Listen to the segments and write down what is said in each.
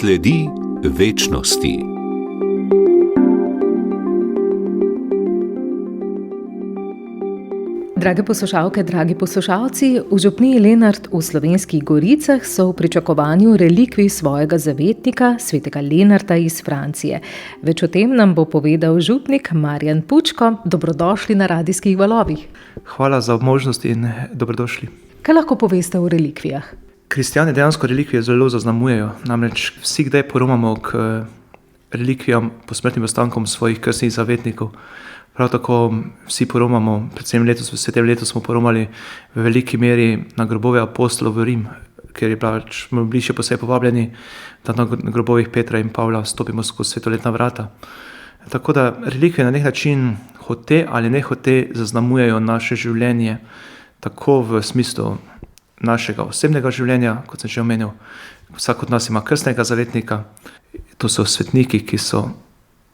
Sledi večnosti. Drage poslušalke, dragi poslušalci, v župniji Lenart v Slovenskih Goricah so v pričakovanju relikvij svojega zavetnika, svetega Lenarta iz Francije. Več o tem nam bo povedal župnik Marjan Pučko. Dobrodošli na radijskih valovih. Hvala za možnost in dobrodošli. Kaj lahko poveste o relikvijah? Kristjani dejansko relikvije zelo zaznamujejo, namreč vsi kdaj poromamo k relikvijam posmrtnim ostankom svojih krstnih zavetnikov. Prav tako vsi poromamo, predvsem letos, v svetem letu smo poromali v veliki meri na grobove apostolov v Rim, ker smo bili še posebej povabljeni, da na grobovih Petra in Pavla stopimo skozi svetoletna vrata. Tako da relikvije na nek način hote ali ne hote zaznamujejo naše življenje, tako v smislu našega osebnega življenja, kot sem že omenil. Vsak od nas ima krstnega zavetnika, to so svetniki, ki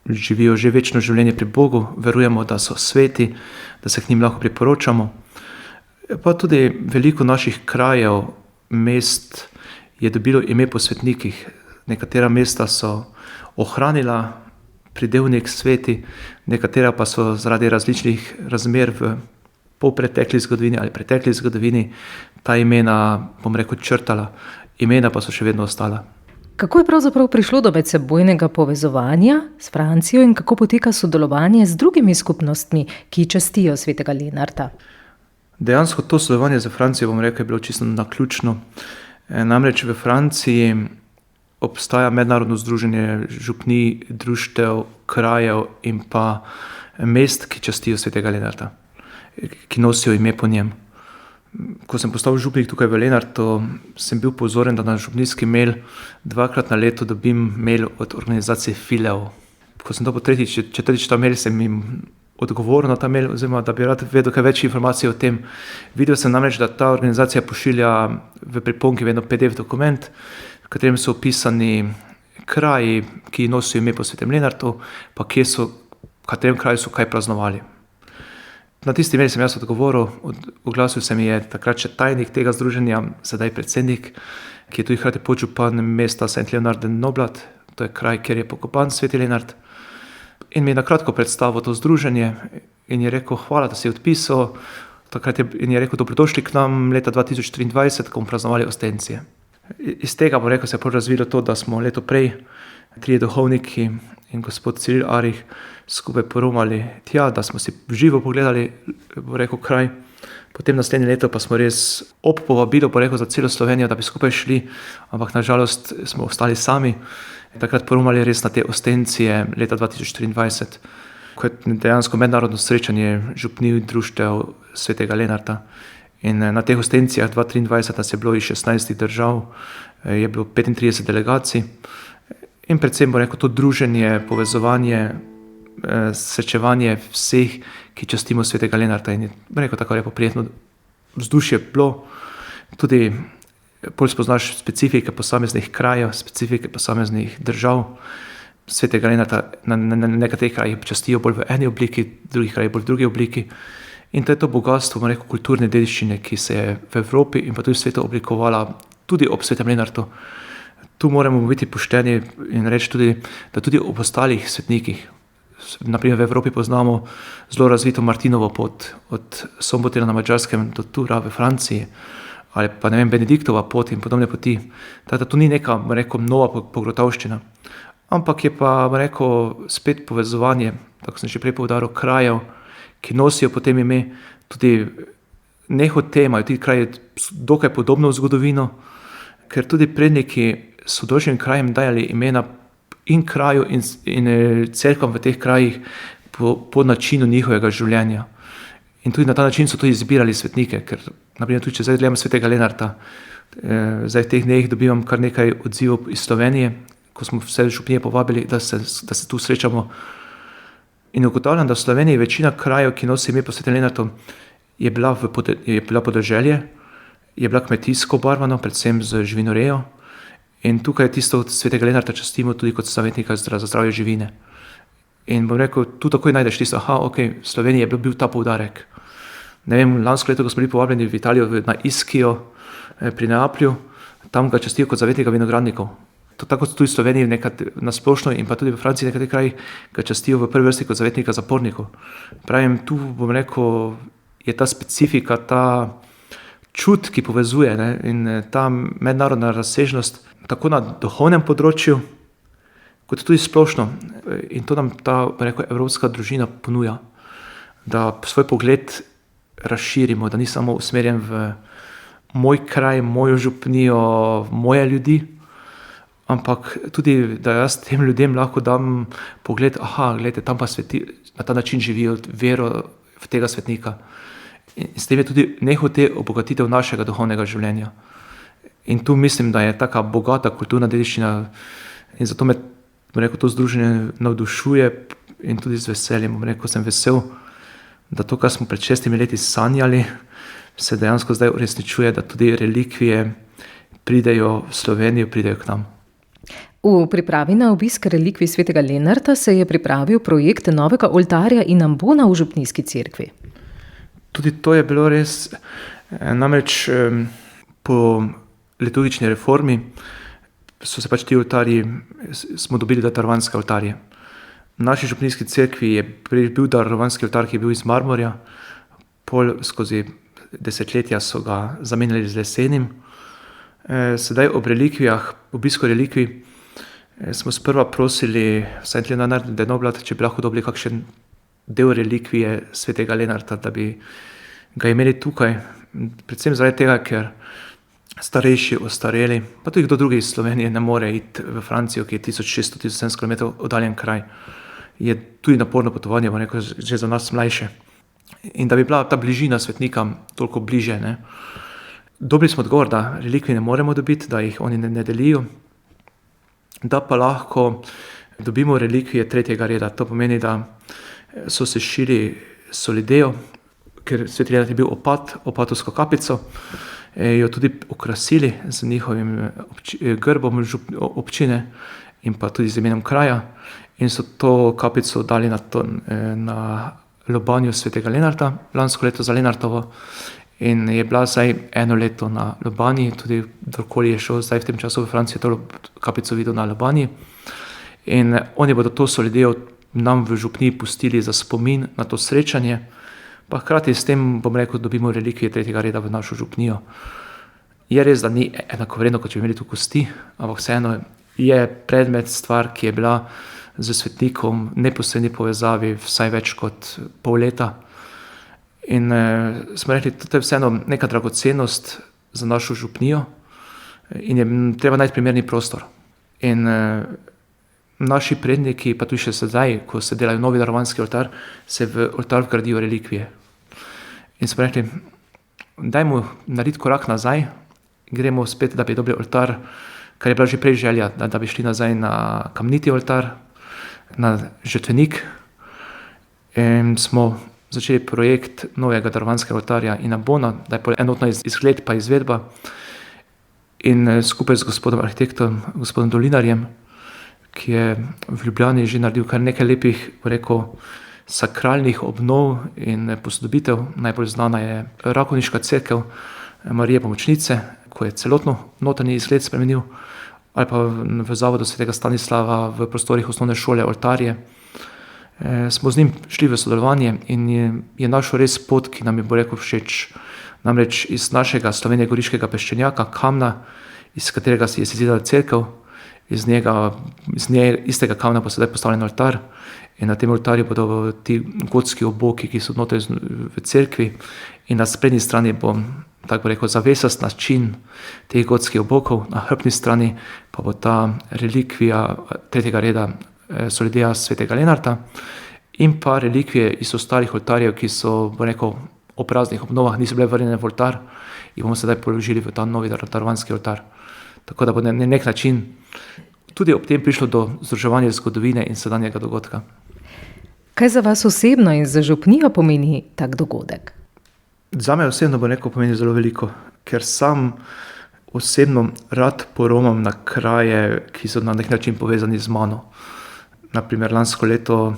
živijo že večno življenje pri Bogu, verujemo, da so sveti, da se k njim lahko priporočamo. Pa tudi veliko naših krajev, mest je dobilo ime po svetnikih. Nekatera mesta so ohranila pridevnik sveti, nekatera pa so zaradi različnih razmer v polpretekli zgodovini ali pretekli zgodovini ta imena, črtala, imena pa so še vedno ostala. Kako je pravzaprav prišlo do medsebojnega povezovanja s Francijo in kako poteka sodelovanje z drugimi skupnostmi, ki častijo svetega Lenarta? Dejansko to sodelovanje z Francijo, je bilo čisto naključno. Namreč v Franciji obstaja mednarodno združenje župnij, društev, krajev in pa mest, ki častijo svetega Lenarta, ki nosijo ime po njem. Ko sem postal župnik tukaj v Lenartu, sem bil pozoren, da na župnijski mail 2-krat na leto dobim mail od organizacije Fileo. Ko sem dobil četrtič ta mail, sem jim odgovoril na ta mail, oziroma da bi rad vedel kaj več informacij o tem. Videl sem namreč, da ta organizacija pošilja v priponki vedno PDF dokument, v katerem so opisani kraji, ki nosijo ime po svetem Lenartu, pa v katerem kraju so kaj praznovali. Na tisti mail sem jaz odgovoril, oglasil se mi je takrat še tajnik tega združenja, sedaj predsednik, ki je tudi hkrati podžupan mesta Saint-Léonard-de-Noblat, to je kraj, kjer je pokopan sveti Lenart. In mi je na kratko predstavil to združenje in je rekel, hvala, da si odpisal. In je rekel, dobrodošli k nam leta 2023, ko bomo praznovali Ostencije. Iz tega se je razvilo to, da smo leto prej 3 duhovniki in gospod Ciril Arih skupaj poromali tja, da smo si v živo pogledali kraj. Potem naslednje leto pa smo res ob povabilu za celo Slovenijo, da bi skupaj šli, ampak nažalost smo ostali sami. Takrat poromali res na te Ostencije leta 2023, ko je dejansko mednarodno srečanje župnij društev svetega Lenarta. In na teh Ostencijah 2023 nas je bilo iz 16 držav, je bilo 35 delegacij. In predvsem to druženje, povezovanje, srečevanje vseh, ki častimo svetega Lenarta. In je tako lepo, prijetno vzdušje bilo. Tudi bolj spoznaš specifike posameznih krajev, specifike posameznih držav. Svetega Lenarta na nekaterih krajih častijo bolj v eni obliki, v drugih krajih bolj v drugi obliki. In to je to bogatstvo kulturne dediščine, ki se je v Evropi in pa tudi v svetu oblikovala tudi ob svetem Lenartu. Tu moramo biti pošteni in reči tudi, da tudi ob ostalih svetnikih. Naprimer v Evropi poznamo zelo razvito Martinovo pot od Sombotela na Madžarskem do Tura v Franciji, ali pa Benediktova pot in podobne poti. To ni neka nova pogruntavščina, ampak je pa spet povezovanje, tako sem že prej poudaril, krajev, ki nosijo potem ime, tudi nehote imajo ti kraji dokaj podobno zgodovino, ker tudi predniki so določenim krajem dajali imena in kraju in cerkvam v teh krajih po načinu njihovega življenja. In tudi na ta način so tudi izbirali svetnike, ker naprimer tudi če zdaj gledamo svetega Lenarta, zdaj v teh dneh dobivam kar nekaj odzivov iz Slovenije, ko smo vse župnije povabili, da se tu srečamo. In ugotavljam, da v Sloveniji večina krajev, ki nosi ime po svetem Lenartu, je bila podeželje, je bila kmetijsko obarvano, predvsem z živinorejo. In tukaj tisto svetega Lenarta častimo tudi kot zavetnika za zdravje živine. In tu takoj najdeš tisto, v Sloveniji je bil ta poudarek. Lansko leto, ko smo bili povabljeni v Italijo na Iskijo pri Neaplju, tam ga častijo kot zavetnika vinogradnikov. tako kot tudi v Sloveniji na splošno in pa tudi v Franciji nekateri kraji ga častijo v prvi vrsti kot zavetnika zapornikov. Pravim, tu bom rekel, je ta specifika, ta čut, ki povezuje, ne, in ta mednarodna razsežnost tako na duhovnem področju, kot tudi splošno. In to nam ta, bom rekel, evropska družina ponuja, da svoj pogled razširimo, da ni samo usmerjen v moj kraj, mojo župnijo, moje ljudi, ampak tudi, da jaz tem ljudem lahko dam pogled, gledajte, tam pa na ta način živijo vero v tega svetnika. In s tem je tudi nehote obogatitev našega duhovnega življenja. In tu mislim, da je taka bogata kulturna dediščina in zato me, bom rekel, to združenje navdušuje in tudi z veseljem, bom rekel, sem vesel, da to, kar smo pred 6 leti sanjali, se dejansko zdaj uresničuje, da tudi relikvije pridejo v Slovenijo, pridejo k nam. V pripravi na obisk relikvij svetega Lenarta se je pripravil projekt novega oltarja in ambona v župnijski cerkvi. Tudi to je bilo res, namreč po liturgični reformi so se pač ti oltarji, smo dobili darovanske oltarje. V naši župnijski cerkvi je bil darovanski oltar, ki je bil iz marmorja, pol skozi desetletja so ga zamenjali z lesenim. Sedaj ob relikvijah, obisku relikvij, smo sprva prosili St. Leonard de Noblat, če bi lahko dobili kakšen del relikvije svetega Lenarta, da bi ga imeli tukaj, predvsem zaradi tega, ker starejši, ostareli, pa tudi kdo drugi iz Slovenije ne more iti v Francijo, ki je 1600-1700 km oddaljen kraj. Je tudi naporno potovanje, bo neko že za nas mlajše. In da bi bila ta bližina svetnikam toliko bliže. Ne. Dobili smo odgovor, da relikvij ne moremo dobiti, da jih oni ne delijo, da pa lahko dobimo relikvije 3. reda. To pomeni, da so se šili solidejo, ker sveti Lenart je bil opatovsko kapico, jo tudi okrasili z njihovim grbom občine in pa tudi z imenom kraja in so to kapico dali na lobanjo svetega Lenarta, lansko leto za Lenartovo, in je bila zdaj 1 leto na lobanji, tudi kdorkoli je šel zdaj v tem času v Francijo, to kapico videl na lobanji. In oni bodo to solidejo nam v župniji pustili za spomin na to srečanje, pa hkrati s tem, bom rekel, dobimo relikvije 3. reda v našo župnijo. Je res, da ni enakovredno, kot če bi imeli tu kosti, ampak vseeno je predmet, stvar, ki je bila z svetnikom v neposredni povezavi vsaj več kot pol leta. In smo rekli, da je vseeno neka dragocenost za našo župnijo in je treba najti primerni prostor. In naši predniki, pa tudi še sedaj, ko se delajo novi darovanski oltar, se v oltar vgradijo relikvije. In smo rekli, dajmo narediti korak nazaj, gremo spet, da bi dobili oltar, kar je bila že prej želja, da bi šli nazaj na kamniti oltar, na žrtvenik. In smo začeli projekt novega darovanskega oltarja in ambona, da je enotna izgled pa izvedba. In skupaj z gospodom arhitektom, gospodom Dolinarjem, ki je v Ljubljani že naredil kar nekaj lepih, rekel, sakralnih obnov in posodobitev. Najbolj znana je Rakovniška cerkev Marije Pomočnice, ko je celotno notranji izgled spremenil, ali pa v zavodu svetega Stanislava v prostorih osnovne šole oltarje. Smo z njim šli v sodelovanje in je našel res pot, ki nam je, bo rekel, všeč. Namreč iz našega slovenjegoriškega peščenjaka, kamna, iz katerega si je sezidala cerkev, iz istega kamna pa sedaj postavljen oltar in na tem oltarju bodo ti gotski oboki, ki so noter v cerkvi, in na sprednji strani bo, tako rekel, zavesast način teh gotskih obokov, na hrbtni strani pa bo ta relikvija 3. reda solideja svetega Lenarta in pa relikvije iz ostalih oltarjev, ki so, bo rekel, o praznih obnovah niso bile vrnjene v oltar in bomo sedaj položili v ta novi darovanski oltar. Tako da bo na nek način tudi ob tem prišlo do združevanja zgodovine in sedanjega dogodka. Kaj za vas osebno in za župnijo pomeni tak dogodek? Zame osebno bo rekel pomeni zelo veliko, ker sam osebno rad poromam na kraje, ki so na nek način povezani z mano. Naprimer, lansko leto,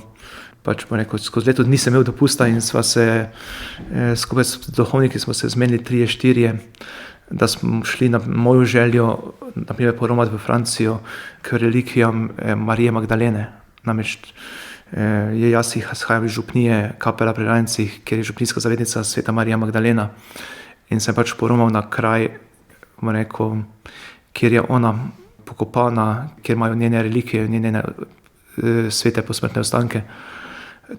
pač bo rekel, skozi leto dni sem imel dopusta in sva se skupaj s duhovniki smo se zmenili 3-4, da smo šli na mojo željo, naprimer poromati v Francijo k relikvijam Marije Magdalene. Namreč jaz izhajam iz župnije Kapela pri Rajencih, kjer je župnijska zavetnica sveta Marija Magdalena. In sem pač poromal na kraj, kjer je ona pokopana, kjer imajo njene relikvije, njene svete posmrtne ostanke.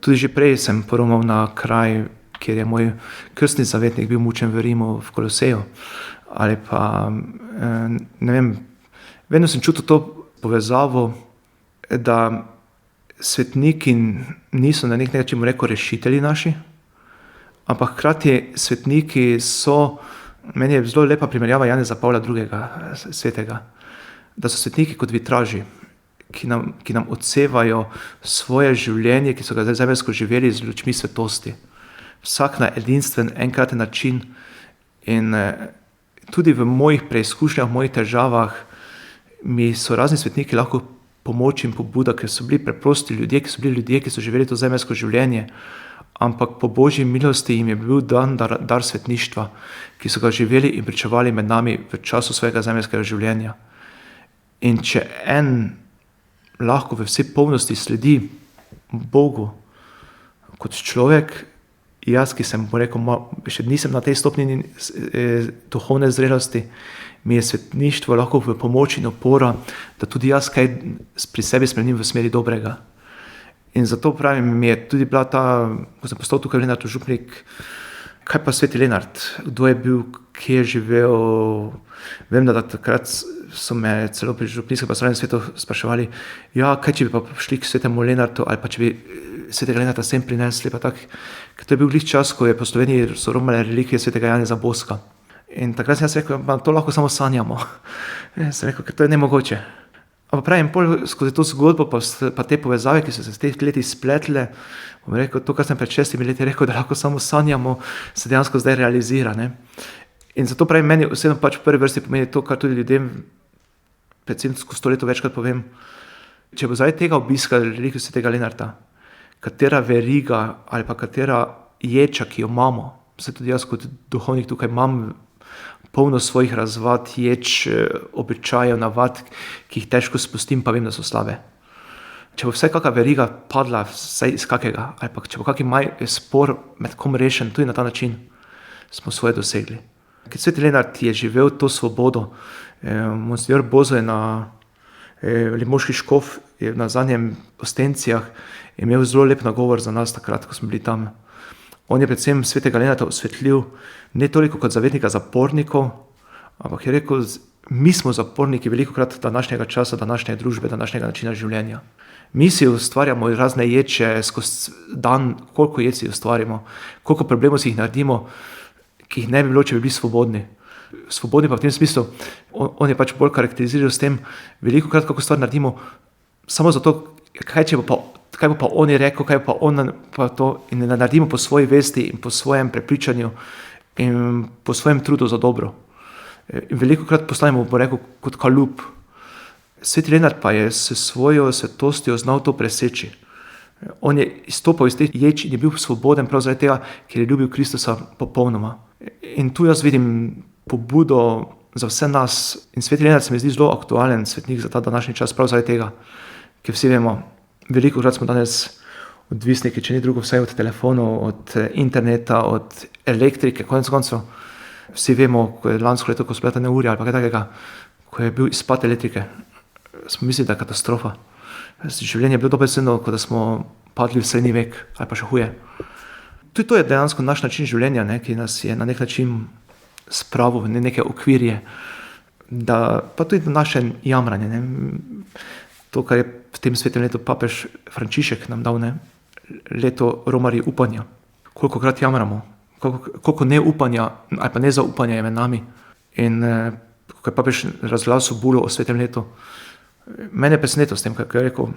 Tudi že prej sem poromal na kraj, kjer je moj krstni zavetnik bil mučen v Rimu, v Koloseju. Ali pa, ne vem, vedno sem čutil to povezavo, da svetniki niso na nek način rešitelji naši, ampak hkrati svetniki so, meni je zelo lepa primerjava Janeza Pavla II. Svetega, da so svetniki kot vitraži, ki nam odsevajo svoje življenje, ki so ga zemeljsko živeli z lučmi svetosti. Vsak na edinstven, enkraten način. In tudi v mojih preizkušnjah, v mojih težavah mi so razni svetniki lahko pomoč in pobuda, ker so bili preprosti ljudje, ki so živeli to zemeljsko življenje, ampak po Božji milosti jim je bil dan dar svetništva, ki so ga živeli in pričevali med nami v času svojega zemeljskega življenja. In če en lahko v vsej polnosti sledi Bogu kot človek, jaz, ki sem še nisem na tej stopnji duhovne zrelosti, mi je svetništvo lahko v pomoč in opora, da tudi jaz kaj pri sebi spremenim v smeri dobrega. In zato pravim, mi je tudi bila ta, ko sem postal tukaj v Lenartu župnik, kaj pa sveti Lenart, kdo je bil, kje je živel. Vem, da takrat so me celo pri župnijskem pastoralnem svetu spraševali, kaj če bi pa šli k svetemu Lenartu, ali pa če bi svetega Lenarta sem prinesli, pa tak. Ker to je bil glih čas, ko je po Sloveniji so romale relikvije svetega Janeza Boska. In takrat sem jaz rekel, to lahko samo sanjamo. Sem rekel, ker to je nemogoče. Ampak pravim, skozi to zgodbo, pa te povezave, ki so se v teh letih spletle, bom rekel, to, kar sem pred 6 leti rekel, da lahko samo sanjamo, se dejansko zdaj realizira. Ne? In zato pravim, meni osebno pač v prvi vrsti pomeni to, kar tudi ljudem, predvsem skozi 100 let večkrat povem, če bo zdaj tega obiska relikvije svetega Lenarta, katera veriga ali pa katera ječa, ki jo imamo, se tudi jaz kot duhovnik tukaj imam polno svojih razvad, ječ, običajev, navad, ki jih težko spustim, pa vem, da so slabe. Če bo vsaj kakšna veriga padla vsaj iz kakega, ali pa če bo kakšen spor med kom rešen, tudi na ta način smo svoje dosegli. Ker sveti Lenart je živel to svobodo. Monsignor Bozo je limoški škof, je na zadnjem Ostencijah imel zelo lep nagovor za nas takrat, ko smo bili tam. On je predvsem svetega Lenarta osvetlil ne toliko kot zavetnika zapornikov, ampak je rekel, mi smo zaporniki velikokrat današnjega časa, današnje družbe, današnjega načina življenja. Mi si ustvarjamo razne ječe skozi dan, koliko jed si ustvarimo, koliko problemov si jih naredimo, ki jih ne bi bilo, če bi bili svobodni. Svobodni pa v tem smislu, on je pač bolj karakteriziral s tem, velikokrat kako stvar naredimo, samo zato, kaj bo pa on je rekel, kaj bo pa on pa to, in ne naredimo po svoji vesti in po svojem prepričanju in po svojem trudu za dobro. In velikokrat postanemo, bo rekel, kot kalup. Sveti Lenart pa je s svojo svetostjo znal to preseči. On je izstopal iz teh ječ in je bil svoboden prav zaradi tega, ker je ljubil Kristusa popolnoma. In tu jaz vidim pobudo za vse nas. In sveti Lenart se mi zdi zelo aktualen svetnik za ta današnji čas, prav zaradi tega, ker vsi vemo, velikokrat smo danes odvisniki, če ni drugo, vsaj od telefonov, od interneta, od elektrike, konec koncev. Vsi vemo, ko je lansko leto, ko so bile ta neurja ali pa kaj takega, ko je bil izpad elektrike, smo mislili, da je katastrofa. Življenje je bilo dobesedno, kot da smo padli v srednji vek ali pa še huje. Tudi to je dejansko naš način življenja, ki nas je na nek način spravil v neke okvirje, pa tudi naše jamranje. To, kar je v tem svetem letu papež Frančišek nam dal, leto romarji upanja. Kolikokrat jamramo, koliko neupanja ali pa nezaupanja je med nami. In ko je papež razglasil bulo o svetem letu, mene je presenetil s tem, kaj je rekel,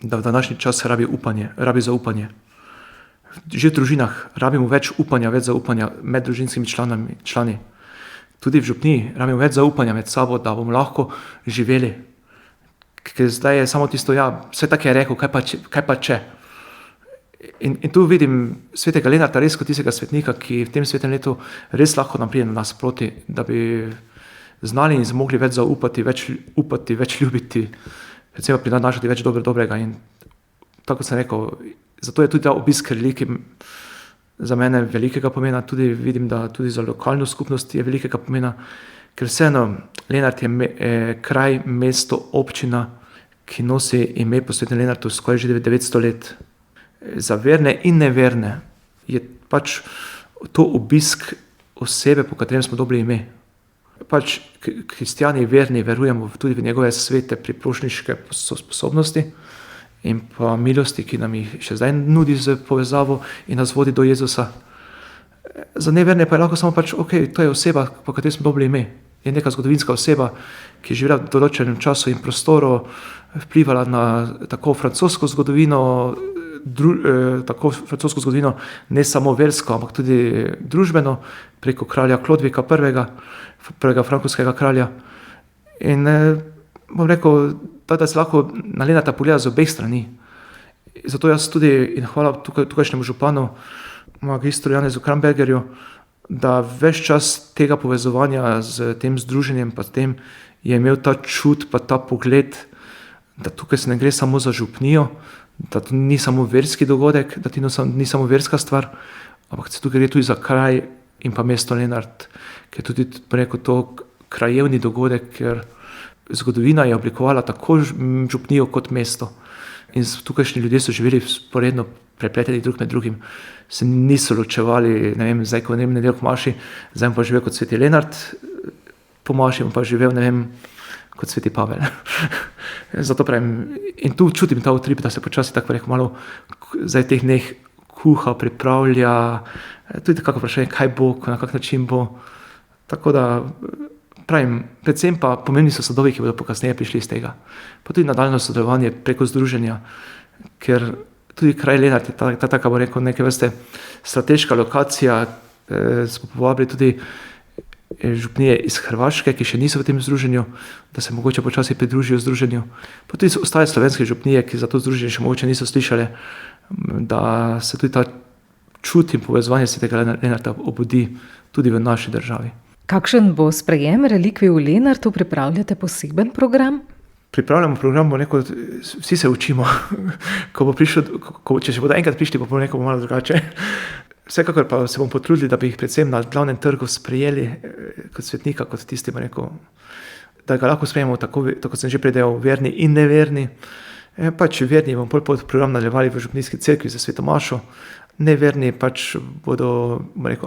da v današnji čas rabi zaupanje. Že v družinah rabimo več upanja, več zaupanja med družinskimi člani. Tudi v župniji rabimo več zaupanja med sabo, da bomo lahko živeli. Ker zdaj je samo tisto, vse tako je rekel, kaj pa če. In tu vidim svetega Lenarta res kot tistega svetnika, ki v tem svetem letu res lahko nam pride na nas proti, da bi znali in zmogli več zaupati, več upati, več ljubiti, predvsem pa prinašati več dobrega. In tako sem rekel, zato je tudi ta obisk relikvij za mene velikega pomena, tudi vidim, da tudi za lokalno skupnost je velikega pomena, ker vseeno Lenart je kraj, mesto, občina, ki nosi ime po svetem Lenartu skoraj že 900 let. Za verne in neverne je pač to obisk osebe, po katerem smo dobili ime. Pač kristjani verni verujemo tudi v njegove svete priprošnjiške sposobnosti in pa milosti, ki nam jih še zdaj nudi z povezavo in nas vodi do Jezusa. Za neverne pa je lahko samo pač, to je oseba, po kateri smo dobili ime. Je neka zgodovinska oseba, ki je živela v določenem času in prostoru, vplivala na tako francosko zgodovino, ne samo versko, ampak tudi družbeno, preko kralja Klodvika prvega frankovskega kralja. In bom rekel, da se lahko na Lenarta pogleda z obeh strani. Zato jaz tudi, in hvala tukajšnjemu županu, magistru Janezu Krambergerju, da ves čas tega povezovanja z tem združenjem, pa tem je imel ta čut, pa ta pogled, da tukaj se ne gre samo za župnijo, da to ni samo verski dogodek, da to ni samo verska stvar, ampak se tukaj gre tudi za kraj in pa mesto Lenart, ker je tudi rekel, to krajevni dogodek, ker zgodovina je oblikovala tako župnijo kot mesto. In tukajšnji ljudje so živeli sporedno, prepleteni drug med drugim, se niso ločevali, ne vem, zdaj ko nedeljo k maši, zdaj pa živel kot sveti Lenart, po maši pa živel, ne vem, kot sveti Pavel. Zato pravim, in tu čutim ta utrip, da se počasi tako rekel malo zdaj teh dneh kuha, pripravlja, tudi kako vprašanje, kaj bo, na kak način bo. Tako da pravim, predvsem pa pomembni so sadovi, ki bodo pokasneje prišli iz tega. Pa tudi nadaljno sodelovanje preko združenja, ker tudi kraj Lenart je taka, bo rekel, neke vrste strateška lokacija, smo povabili tudi župnije iz Hrvaške, ki še niso v tem združenju, da se mogoče počasi pridružijo združenju. Pa tudi ostale slovenske župnije, ki za to združenje še mogoče niso slišali, da se tudi ta čut in povezovanje svetega Lenarta obudi tudi v naši državi. Kakšen bo sprejem relikvij v Lenartu? Pripravljate poseben program? Pripravljamo program, vsi se učimo. Če še bodo enkrat prišli, bo malo drugače. Vsekakor pa se bomo potrudili, da bi jih predvsem na glavnem trgu sprejeli kot svetnika, kot tisti, da ga lahko sprejemo tako kot sem že predel, verni in neverni. Pač verni bomo pod program nadaljevali v župnijski cerkvi za sveto mašo, neverni pač bodo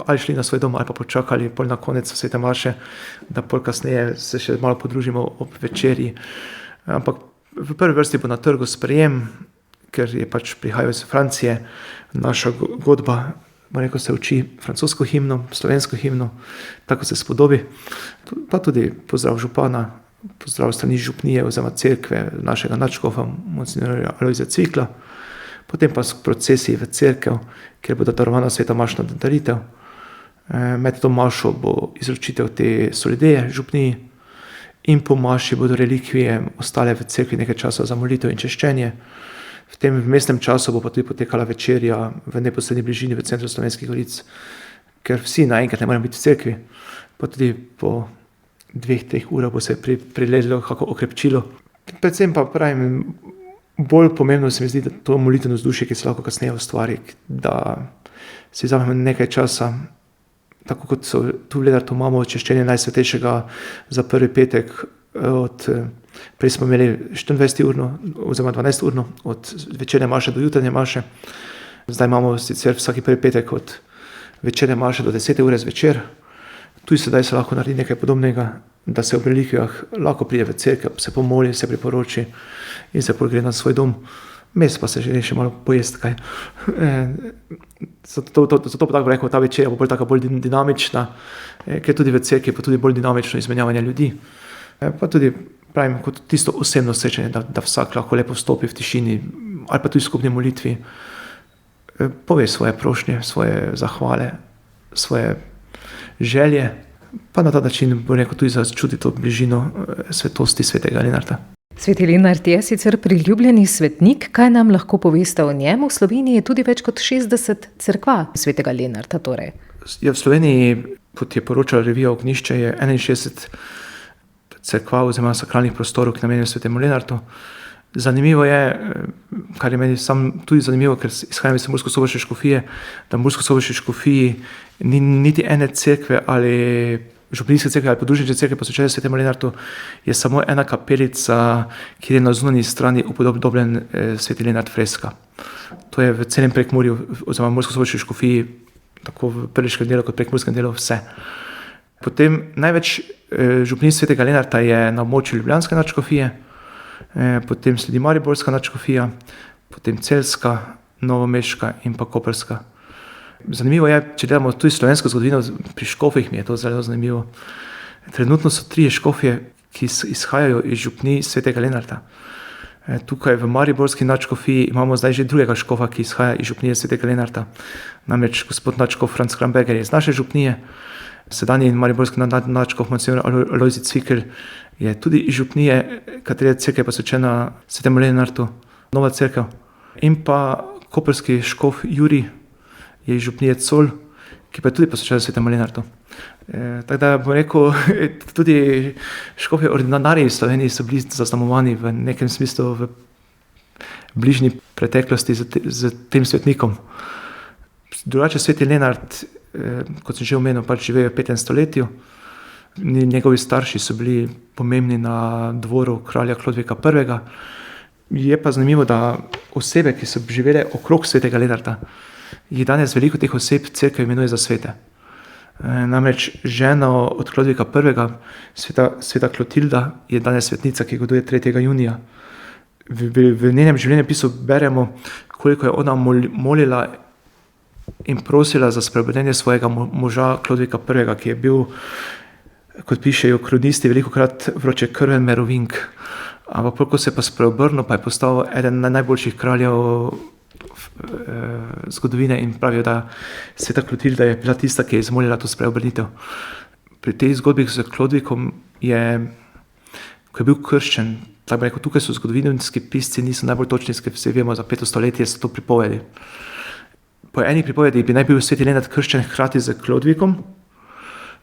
ali šli na svoj dom ali pa počakali na konec svete maše, da kasneje se še malo podružimo ob večerji. Ampak v prvi vrsti bo na trgu sprejem, ker je pač prihajajo iz Francije, naša godba, se uči francosko himno, slovensko himno, tako se spodobi. Pa tudi pozdrav župana, pozdrav strani župnije oziroma cerkve našega nadškofa, monsinjorja Alojzija Cvikla, potem pa so procesiji v cerkev, kjer bo darovana sveta mašna daritev. Med to mašo bo izročitev te solideje župniji in po maši bodo relikvije ostale v cerkvi nekaj časa za molitev in češčenje. V tem vmesnem času bo pa tudi potekala večerja v neposredni bližini v centru Slovenskih goric, ker vsi naenkrat ne moramo biti v cerkvi, pa tudi po 2-3 urah bo se prileglo kako okrepčilo. Predvsem pa pravim, bolj pomembno se mi zdi, da to molitveno vzdušje, ki se lahko kasneje ustvari, da si vzamemo nekaj časa, tako kot so tu v Lenartu imamo češčenje Najsvetejšega za prvi petek prej smo imeli 24-urno oziroma 12-urno od večerne maše do jutranje maše. Zdaj imamo sicer vsaki prvi petek od večerne maše do 10. ure zvečer. Tu sedaj se lahko naredi nekaj podobnega, da se ob relikvijah lahko pride v cerkev, se pomoli, se priporoči in se gre na svoj dom. Mes pa se želi še malo pojesti kaj. Zato pa tako rekel, ta večerja bo bolj dinamična, ker tudi v cerkvi pa tudi bolj dinamično izmenjavanje ljudi. Pa tudi pravim, kot tisto osebno srečanje, da vsak lahko lepo vstopi v tišini ali pa tudi v skupni molitvi, pove svoje prošnje, svoje zahvale, svoje želje, pa na ta način bo rekel tudi začuti to bližino svetosti svetega Lenarta. Sveti Lenart je sicer priljubljeni svetnik, kaj nam lahko poveste o njem? V Sloveniji je tudi več kot 60 cerkva svetega Lenarta torej. V Sloveniji, kot je poročala revija Ognjišče, je 61 cerkva oziroma sakralnih prostorov, ki namenjajo svetemu Lenartu. Zanimivo je, kar je meni sam tudi zanimivo, ker izhajam iz murskosoboške škofije, da v murskosoboški škofiji ni niti ene cerkve ali župnijske cerkve ali podružnične cerkve posvečene svetemu Lenartu, je samo ena kapelica, kjer je na zunanji strani upodobljen sveti Lenart freska. To je v celem Prekmurju oziroma murskosoboški škofiji, tako v prleškem delu kot prekmurskem delu vse. Potem največ župnij svetega Lenarta je na območju ljubljanske nadškofije, potem sledi mariborska nadškofija, potem celjska, novomeška in pa koprska. Zanimivo je, če gledamo tudi slovensko zgodovino, pri škofih mi je to zelo zanimivo. Trenutno so 3 škofje, ki izhajajo iz župnij svetega Lenarta. Tukaj v mariborski nadškofiji imamo zdaj že drugega škofa, ki izhaja iz župnije svetega Lenarta. Namreč gospod nadškof Franc Kramberger je iz naše župnije, sedanji mariborski nadškof monsignor Alojzij Cvikl je tudi iz župnije, katere cerkev je posvečena svetemu Lenartu, nova cerkev. In pa koprski škof Jurij je iz župnije Col, ki pa je tudi posvečena svetemu Lenartu. Tako da bom rekel, tudi škofje ordinarji v Sloveniji so bili zaznamovani v nekem smislu v bližnji preteklosti z tem svetnikom. Drugače sveti Lenart, kot sem že omenil, pač živel v 5. stoletju. Njegovi starši so bili pomembni na dvoru kralja Klodvika I. Je pa zanimivo, da osebe, ki so živele okrog svetega Lenarta, jih danes veliko teh oseb cerkev imenuje za svete. Namreč žena od Klodvika I., sveta Klotilda, je danes svetnica, ki goduje 3. junija. V njenem življenjepisu beremo, koliko je ona molila in prosila za spreobrnenje svojega moža Klodvika I., ki je bil, kot pišejo kronisti, velikokrat vročekrven merovink. Ampak ko se je pa spreobrnil, pa je postal eden najboljših kraljev zgodovine in pravijo, da sveta Klotilda je bila tista, ki je izmolila to spreobrnitev. Pri tej zgodbi z Klodvikom ko je bil krščen, tako bi rekel, tukaj so zgodovinski pisci, niso najbolj točni, ker vse vemo, za 5. stoletje so to pripovedi. Po eni pripovedi bi naj bil sveti Lenart krščen hkrati z Klodvikom,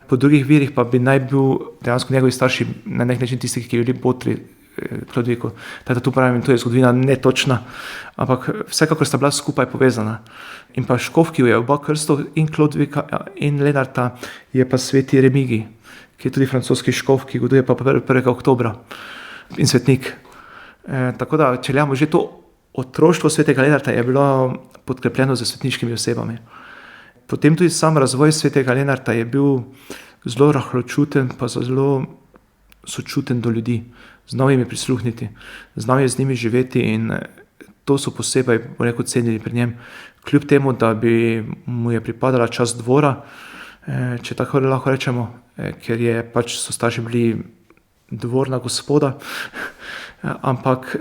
po drugih virih pa bi naj bil dejansko njegovi starši na nek način tisti, ki bili botri Klodviku. Tako da tu pravim, to je zgodovina netočna, ampak vsekakor sta bila skupaj povezana. In pa škof, ki jo je oba krstov, in Klodvika in Lenarta, je pa sveti Remigij, ki je tudi francoski škof, ki goduje pa 1. oktobra in svetnik. Tako da, če gledamo že to otroštvo svetega Lenarta, je bilo podkrepljeno z svetniškimi osebami. Potem tudi sam razvoj svetega Lenarta je bil zelo rahločuten, pa zelo sočuten do ljudi. Znal jim je prisluhniti, znal je z njimi živeti in to so posebej, bom rekel, cenili pri njem. Kljub temu, da bi mu je pripadala čast dvora, če tako lahko rečemo, ker je pač so starši bili dvorna gospoda, ampak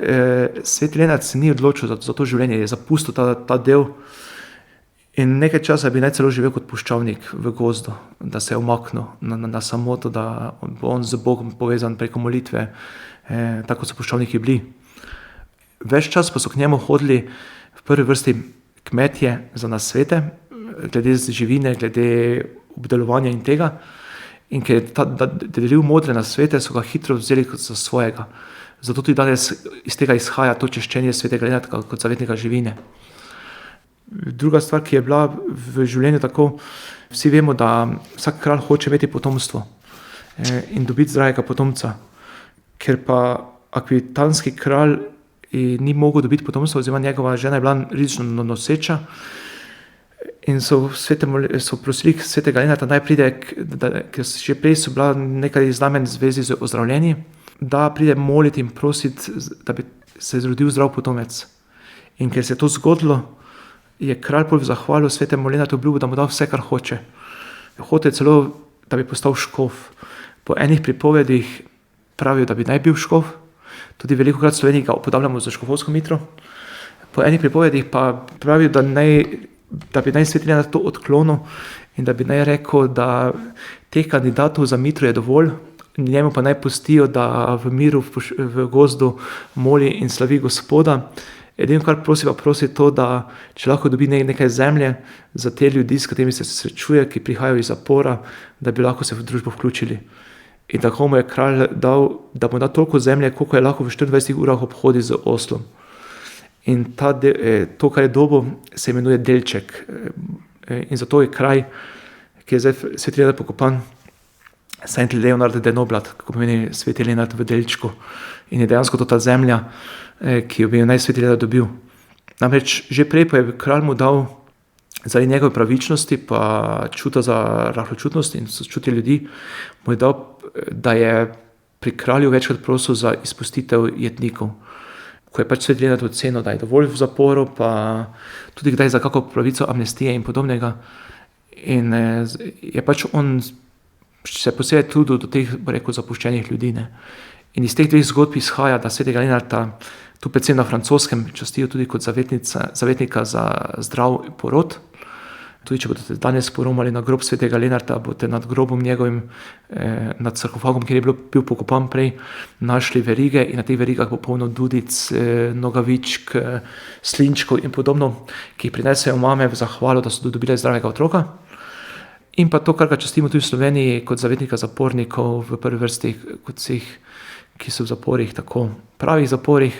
sveti Lenart se ni odločil za to življenje, je zapustil ta del in nekaj časa bi naj celo živel kot puščavnik v gozdu, da se je umaknil na samoto, da bo on z Bogom povezan preko molitve, tako so puščavniki bili. Ves čas pa so k njemu hodili v prvi vrsti kmetje za nasvete, glede živine, glede obdelovanja in tega. In ker je delil modre nasvete, so ga hitro vzeli kot za svojega. Zato tudi danes iz tega izhaja to češčenje svetega Lenarta kot zavetnika živine. Druga stvar, ki je bila v življenju tako, vsi vemo, da vsak kralj hoče imeti potomstvo in dobiti zdravega potomca. Ker pa akvitanski kralj ni mogel dobiti potomstva, oziroma njegova žena je bila rizično noseča in so prosili svetega Lenarta naj pride, ker že prej so bila nekaj znamen v zvezi z ozdravljenji, da pride moliti in prositi, da bi se zrodil zdrav potomec. In ker se je to zgodilo, je kralj v zahvalu svetemu Lenartu obljubil, da mu da vse, kar hoče. Hotel celo, da bi postal škof. Po enih pripovedih pravijo, da bi naj bil škof, tudi velikokrat v Sloveniji ga upodabljamo za škofovsko mitro. Po enih pripovedih pa pravijo, da bi naj sveti Lenart to odklonil in da bi naj rekel, da teh kandidatov za mitro je dovolj, njemu pa naj pustijo, da v miru v gozdu moli in slavi Gospoda. Edino, kar prosi to, da če lahko dobi nekaj zemlje za te ljudi, s katerimi se srečuje, ki prihajajo iz zapora, da bi lahko se v družbo vključili. In tako mu je kralj dal, da mu da toliko zemlje, koliko je lahko v 24 urah obhodi z oslom. In to, kar je dobil, se imenuje delček. In zato je kraj, ki je zdaj sveti Lenart pokopan, Saint Leonard de Noblat, kako pomeni sveti Lenart v delčku. In je dejansko to ta zemlja, ki jo bi naj sveti Lenart dobil. Namreč že prej pa je kralj mu dal zaradi njegove pravičnosti pa čuta za rahločutnost in sočutje ljudi, mu je dal, da je pri kralju večkrat prosil za izpustitev jetnikov. Ko je pač sveti Lenart ocenil, da je dovolj v zaporu, pa tudi kdaj za kako pravico amnestije in podobnega. In je pač on se posebej tudi do teh, zapuščenih ljudi. Ne. In iz teh dveh zgodb izhaja, da svetega Lenarta tu predvsem na francoskem častijo tudi kot zavetnika za zdrav porod. Tudi če boste danes poromali na grob svetega Lenarta, boste nad grobom njegovim, nad sarkofagom, kjer je bil pokopan prej, našli verige in na teh verigah bo polno dudic, nogavičk, slinčkov in podobno, ki jih prinesejo mame v zahvalo, da so dobile zdravega otroka. In pa to, kar ga častimo tudi v Sloveniji kot zavetnika zapornikov v prvi vrsti, kot vseh, ki so v zaporih, tako pravih zaporih,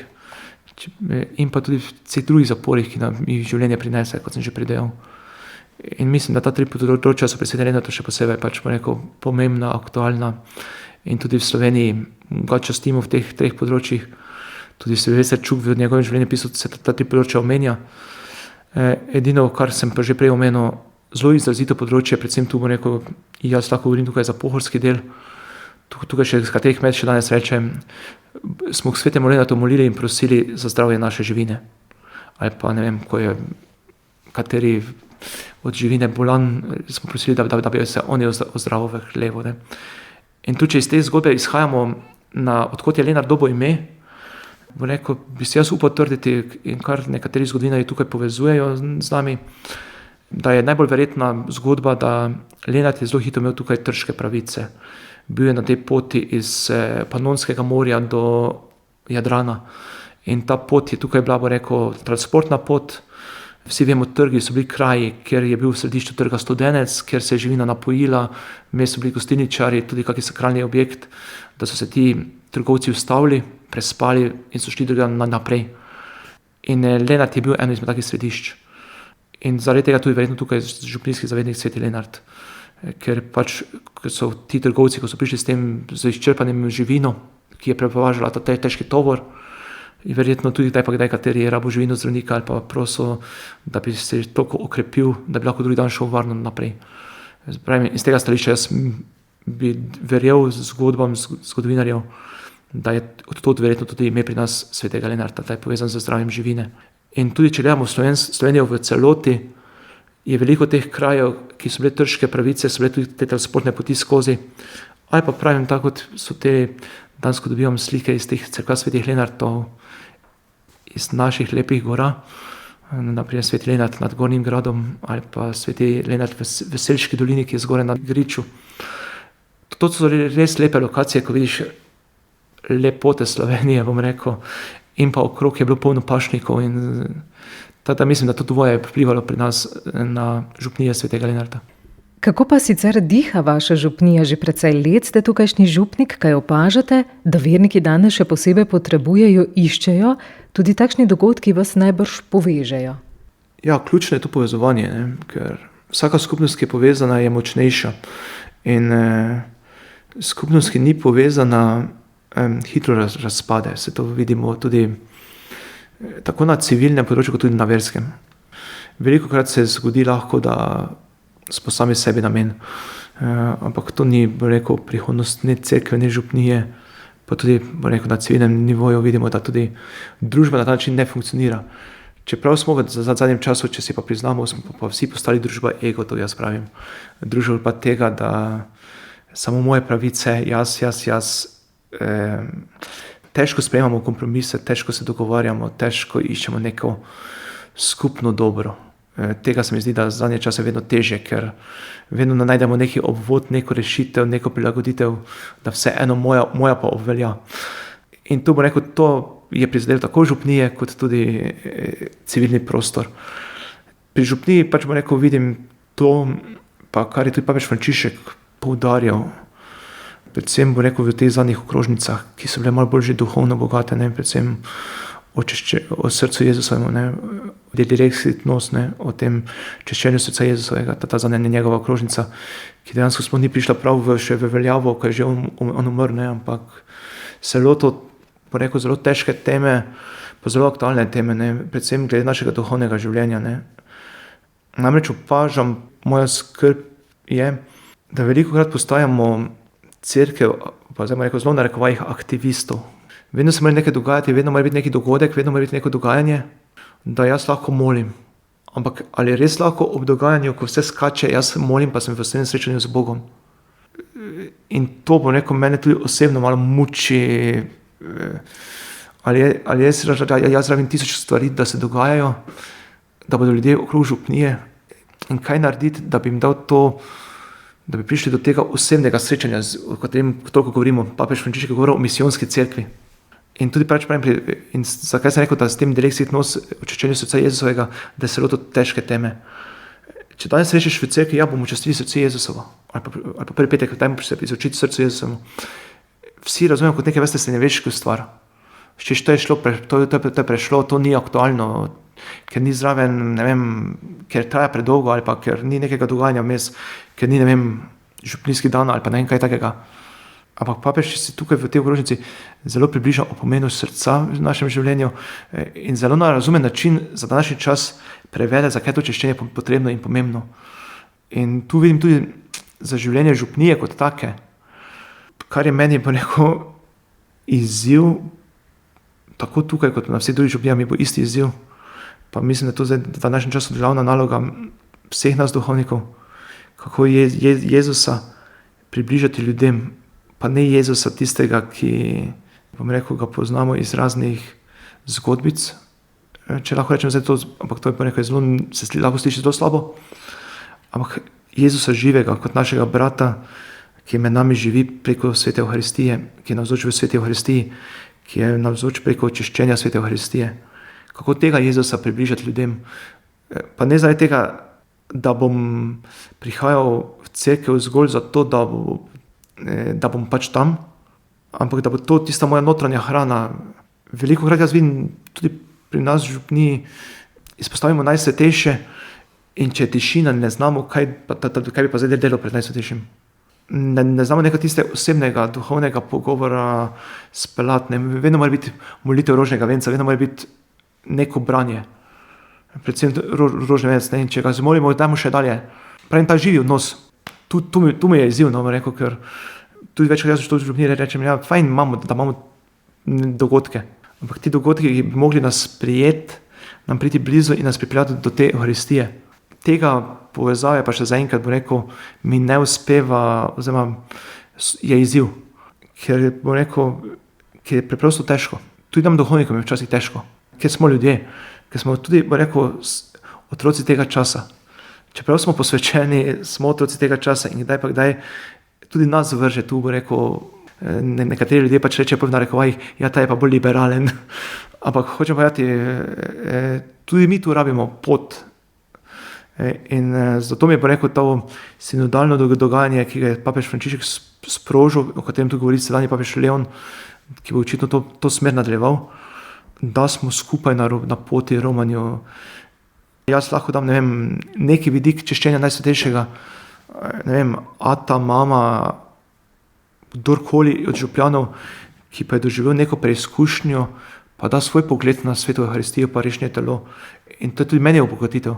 in pa tudi v vseh drugih zaporih, ki nam jih življenje prinese, kot sem že predel. In mislim, da ta tri področja so pri svetem Lenartu še posebej pomembna, aktualna in tudi v Sloveniji ga častimo v teh treh področjih. Tudi Silvester Čuk v njegovem življenjepisu se ta tri področja omenja. Edino, kar sem pa že prej omenil, zelo izrazito področje, predvsem tu jaz lahko govorim tukaj za pohorski del, tukaj še z katerih med še danes rečem, smo k svetemu Lenartu molili in prosili za zdravje naše živine. Ali pa ne vem, ko je kateri od živine bolan, smo prosili, da bi se oni ozdravil v hlevu. Ne. In tu, če iz te zgodbe izhajamo odkot je Lenart dobil ime, bi se jaz upal trditi, in kar nekateri zgodovinarji tukaj povezujejo z nami, da je najbolj verjetna zgodba, da Lenart je zelo hitro imel tukaj trške pravice. Bil je na tej poti iz Panonskega morja do Jadrana. In ta pot je tukaj bila, transportna pot. Vsi vemo, trgi so bili kraji, kjer je bil v središču trga Studenec, kjer se je živina napojila, vmes so bili gostilničarji, tudi kakšen sakralni objekt, da so se ti trgovci ustavili, prespali in so šli drugam naprej. In Lenart je bil eno izmed takih središč. In zaradi tega tudi verjetno tukaj župnijski zavetnik sveti Lenart, ker so ti trgovci, ko so prišli s tem z izčrpanim živino, ki je prevažala ta težki tovor, in verjetno tudi kdaj kateri je rabo živino zdravnika ali pa prosil, da bi se toliko okrepil, da bi lahko drugi dan šel varno naprej. Iz tega stališča jaz bi verjel zgodbam zgodovinarjev, da je odtot verjetno tudi ime pri nas svetega Lenarta, da je povezan z zdravjem živine. In tudi če gledamo Slovenijo v celoti, je veliko teh krajev, ki so bile trške pravice, so bile tudi te transportne poti skozi, ali pa pravim tako, kot so te, dansko dobivam slike iz teh cerkva svetih Lenartov, iz naših lepih gora, naprimer sveti Lenart nad Gornjim gradom ali pa sveti Lenart v Selški dolini, ki je zgoraj na Griču. To so res lepe lokacije, ko vidiš lepote Slovenije, in pa okrog je bilo polno pašnikov in mislim, da to dvoje je vplivalo pri nas na župnije svetega Lenarta. Kako pa sicer diha vaša župnija? Že precej let ste tukajšnji župnik, kaj opažate, da verniki danes še posebej potrebujejo, iščejo, tudi takšni dogodki vas najbrž povežejo? Ja, ključno je to povezovanje, ne? Ker vsaka skupnost, ki je povezana, je močnejša. In skupnost, ki ni povezana, hitro razpade. Se to vidimo tudi tako na civilnem področju, kot tudi na verskem. Velikokrat se zgodi lahko, da smo sami sebi namen. Ampak to ni, prihodnost ne cerkve, ne župnije, pa tudi, na civilnem nivoju vidimo, da tudi družba na ta način ne funkcionira. Čeprav smo v zadnjem času, če si pa priznamo, smo pa vsi postali družba ego, to jaz pravim. Družba pa tega, da samo moje pravice, jaz, težko sprejemamo kompromise, težko se dogovarjamo, težko iščemo neko skupno dobro. Tega se mi zdi, da zadnje čase vedno težje, ker vedno najdemo neki obvod, neko rešitev, neko prilagoditev, da vseeno moja pa obvelja. In to je prizadelo tako župnije, kot tudi civilni prostor. Pri župniji vidim to, pa kar je tudi papež Frančišek poudarjal, predvsem v teh zadnjih okrožnicah, ki so bile malo bolj že duhovno bogate, predvsem o srcu Jezusovemu, direktni odnos, o tem češčenju srca Jezusovega, ta zadnja njegova okrožnica, ki dejansko sploh ni prišla prav še v veljavo, ko je že on umrl, ampak se lotil zelo težke teme, pa zelo aktualne teme, predvsem glede našega duhovnega življenja. Namreč opažam, moja skrb je, da velikokrat postajamo cerkev, pa zelo v narekovajih aktivistov. Vedno se mora nekaj dogajati, vedno mora biti neki dogodek, vedno mora biti neko dogajanje, da jaz lahko molim. Ampak ali res lahko ob dogajanju, ko vse skače, jaz molim, pa sem v osebnem srečanju z Bogom? In to mene tudi osebno malo muči, ali jaz rabim 1000 stvari, da se dogajajo, da bodo ljudje okrog župnije, in kaj narediti, da bi jim dal to, da bi prišli do tega osebnega srečanja, o katerem toliko govorimo. Papež Frančišek govori o misijonski cerkvi. In tudi in zakaj sem rekel, da s tem direktni odnos o češčenju srca Jezusovega, da se lotil težke teme. Če danes rešiš v cerkvi, bomo častili srce Jezusovo, ali pa prvi petek, dajmo izročiti srce Jezusovo. Vsi razumemo kot nekaj, veste, se ne veš, kaj stvar. To je prešlo, to ni aktualno, ker ni zraven, ker traja predolgo, ali pa ker ni nekega dogajanja vmes, ker ni, župnijski dan ali pa ne vem kaj takega. Ampak papež se tukaj v tej okrožnici zelo približa o pomenu srca v našem življenju in zelo na razumen način za današnji čas prevede, zakaj je to češčenje potrebno in pomembno. In tu vidim tudi za življenje župnije kot take, kar je meni izziv, tako tukaj kot na vseh drugih župnijah mi bo isti izziv. Pa mislim, da to zdaj v današnjem času glavna naloga vseh nas duhovnikov, kako Jezusa približati ljudem, pa ne Jezusa tistega, ki ga poznamo iz raznih zgodbic, če lahko rečem zdaj to, ampak to je zelo, se lahko sliši zelo slabo, ampak Jezusa živega kot našega brata, ki med nami živi preko svete Evharistije, ki je navzoč v sveti Evharistiji, ki je navzoč preko očiščenja svete Evharistije. Kako tega Jezusa približati ljudem? Pa ne zaradi tega, da bom prihajal v cerkev zgolj zato, da bom tam, ampak da bo to tista moja notranja hrana. Velikokrat jaz vidim, tudi pri nas v župniji izpostavimo najsvetejše in če je tišina, ne znamo, kaj bi pa zdaj delo pred najsvetejšim. Ne znamo nekaj tiste osebnega, duhovnega pogovora speljati. Vedno mora biti molitev rožnega venca, vedno mora biti neko branje. Predvsem rožni venec, če ga zmolimo, dajmo še dalje. Pravim, ta živi odnos. Tu mi je izziv, rekel, ker tudi večkrat jaz v župniji rečem, fajn imamo, da imamo dogodke. Ampak ti dogodki, ki bi mogli nas prijeti, nam priti blizu in nas pripeljati do te Evharistije. Tega povezave pa še zaenkrat mi ne uspeva, oziroma je izziv, ker je preprosto težko. Tudi nam duhovnikom je včasih težko, ker smo ljudje, ker smo tudi otroci tega časa. Čeprav smo posvečeni, smo otroci tega časa in kdaj pa kdaj tudi nas vrže tu, nekateri ljudje pač rečejo v narekovajih, ta je pa bolj liberalen. Ampak hočem povedati, tudi mi tu rabimo pot. In zato mi je to sinodalno dogajanje, ki ga je papež Frančišek sprožil, o katerem tu govori sedanji papež Leon, ki bo očitno to smer nadaljeval, da smo skupaj na poti romanju. Jaz lahko dam, neki vidik češčenja najsvetejšega, ata, mama, kdorkoli od župljanov, ki pa je doživel neko preizkušnjo, pa da svoj pogled na sveto Evharistijo, pa rešnje telo. In to je tudi meni obogatitev.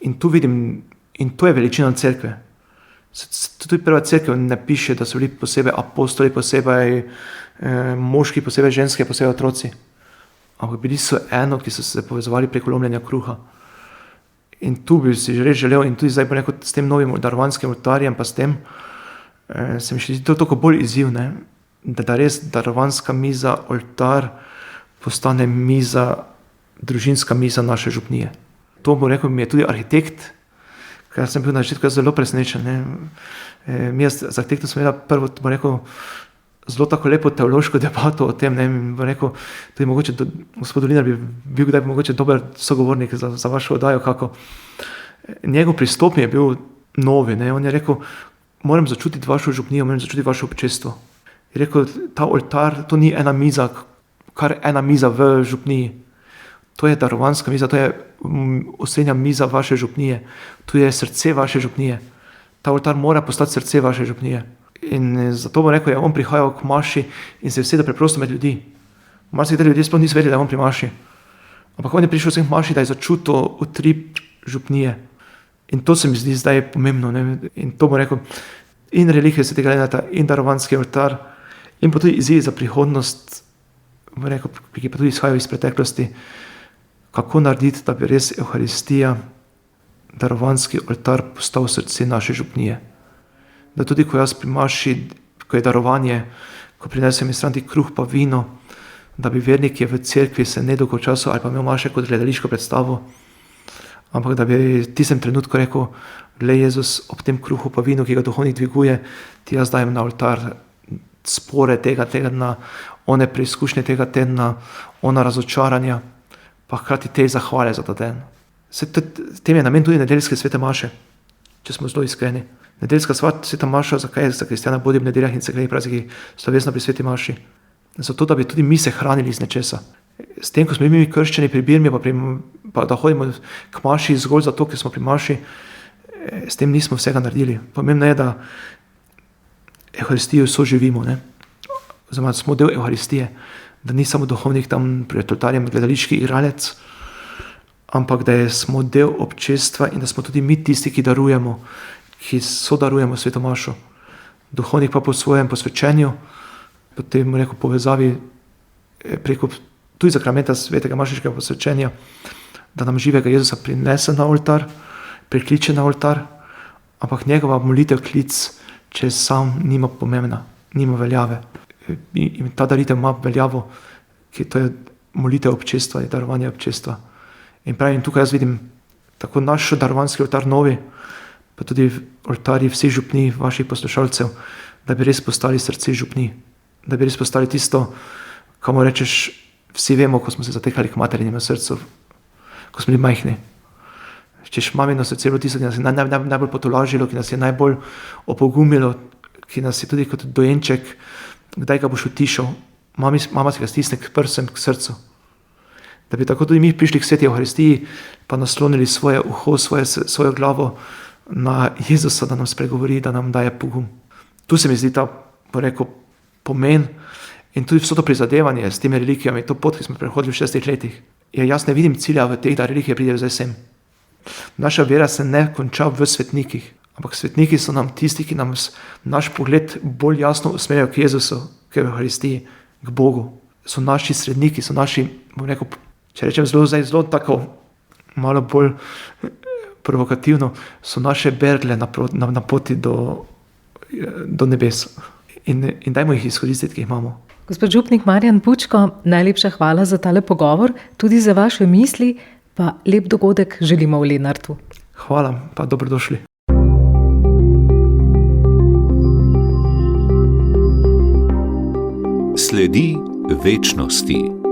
In tu vidim, in to je veličina cerkve. Tudi prva cerkev ne piše, da so bili posebej apostoli, posebej moški, posebej ženske, posebej otroci. Ampak bili so eno, ki so se povezovali preko lomljenja kruha. In tu bi si res želel, in tudi zdaj s tem novim darovanskim oltarjem, pa s tem, se mi še zdi to toliko bolj izziv, da res darovanska miza, oltar, postane miza, družinska miza naše župnije. To bom rekel, mi je tudi arhitekt, ker sem bil na začetku zelo presenečen. Mi z arhitektom smo imeli prvo, bom rekel, zelo tako lepo teološko debato o tem, bom rekel, tudi mogoče gospod Dolinar bi bil kdaj mogoče dober sogovornik za vašo oddajo, kako. Njegov pristop mi je bil novi, On je rekel, moram začutiti vašo župnijo, moram začutiti vaše občestvo. Je rekel, ta oltar, to ni ena miza, kar ena miza v župniji. To je darovanska miza, to je osrednja miza vaše župnije. To je srce vaše župnije. Ta oltar mora postati srce vaše župnije. In zato bom rekel, je on prihajal k maši in se vsedel preprosto med ljudi. Marsikateri ljudje sploh niso vedeli, da je on pri maši. Ampak on je prišel vsem k maši, da je začutil utrip župnije. In to se mi zdi zdaj pomembno. In to bom rekel, in relikvije svetega Lenarta, in darovanski oltar, in pa tudi izzivi za prihodnost, bom rekel, ki pa tudi izhajajo iz preteklosti, kako narediti, da bi res Evharistija, darovanski oltar postal srce naše župnije. Da tudi ko jaz pri maši, ko je darovanje, ko prinesem iz stranti kruh pa vino, da bi vernik, ki je v cerkvi, se ne dolgo času ali pa imel maše kot gledališko predstavo, ampak da bi v tistem trenutku rekel, glej Jezus, ob tem kruhu pa vinu, ki ga duhovnik dviguje, ti jaz dajem na oltar spore tega tedna, one preizkušnje tega tedna, ona razočaranja, pa hkrati te zahvale za ta den. Tem je namen tudi nedeljske svete maše, če smo zelo iskreni. Nedeljska sveta maša, zakaj je za kristjana bodi v nedeljah in cerkvenih praznikih slovesna pri sveti maši? Zato, da bi tudi mi se hranili iz nečesa. S tem, ko smo mi krščeni pri birmi, pa da hodimo k maši zgolj zato, ker smo pri maši, s tem nismo vsega naredili. Pomembno je, da Evharistijo soživimo, oziroma smo del Evharistije, da ni samo duhovnik tam pred oltarjem gledališki igralec, ampak da smo del občestva in da smo tudi mi tisti, ki darujemo, ki sodarujemo sveto mašo. Duhovnik pa po svojem posvečenju, po tem povezavi preko tudi sakramenta svetega mašniškega posvečenja, da nam živega Jezusa prinese na oltar, prikliče na oltar, ampak njegova molitev, klic, če sam nima pomembna, nima veljave. In ta daritev ima veljavo, ki to je molitev občestva, je darovanje občestva. In pravim, tukaj jaz vidim tako naš darovanski oltar novi, pa tudi oltarji vseh župnij, vaših poslušalcev, da bi res postali srce župnij, da bi res postali tisto, kamor rečeš, vsi vemo, ko smo se zatekali k materinemu srcu, ko smo bili majhni. Češ mamino srce bilo tisto, ki nas je najbolj potolažilo, ki nas je najbolj opogumilo, ki nas je tudi kot dojenček, kdaj ga boš utišal, mama se ga stisne k prsem, k srcu. Da bi tako tudi mi prišli k sveti Evharistiji, pa naslonili svoje uho, svojo glavo na Jezusa, da nam spregovori, da nam daje pogum. Tu se mi zdi ta, pomen in tudi vso to prizadevanje s temi relikvijami, to pot, ki smo prehodili v 6 letih. Jaz ne vidim cilja v teh, da relikvije pridejo zdaj sem. Naša vera se ne konča v svetnikih, ampak svetniki so nam tisti, ki nam naš pogled bolj jasno usmerjajo k Jezusu, k Evharistiji, k Bogu. So naši sredniki, so naši, če rečem zelo tako, malo bolj provokativno, so naše bergle na poti do nebes. In dajmo jih izkoristiti, ki jih imamo. Gospod župnik Marjan Pučko, najlepša hvala za tale pogovor, tudi za vaše misli, pa lep dogodek želimo v Lenartu. Hvala, pa dobrodošli. Sledi večnosti.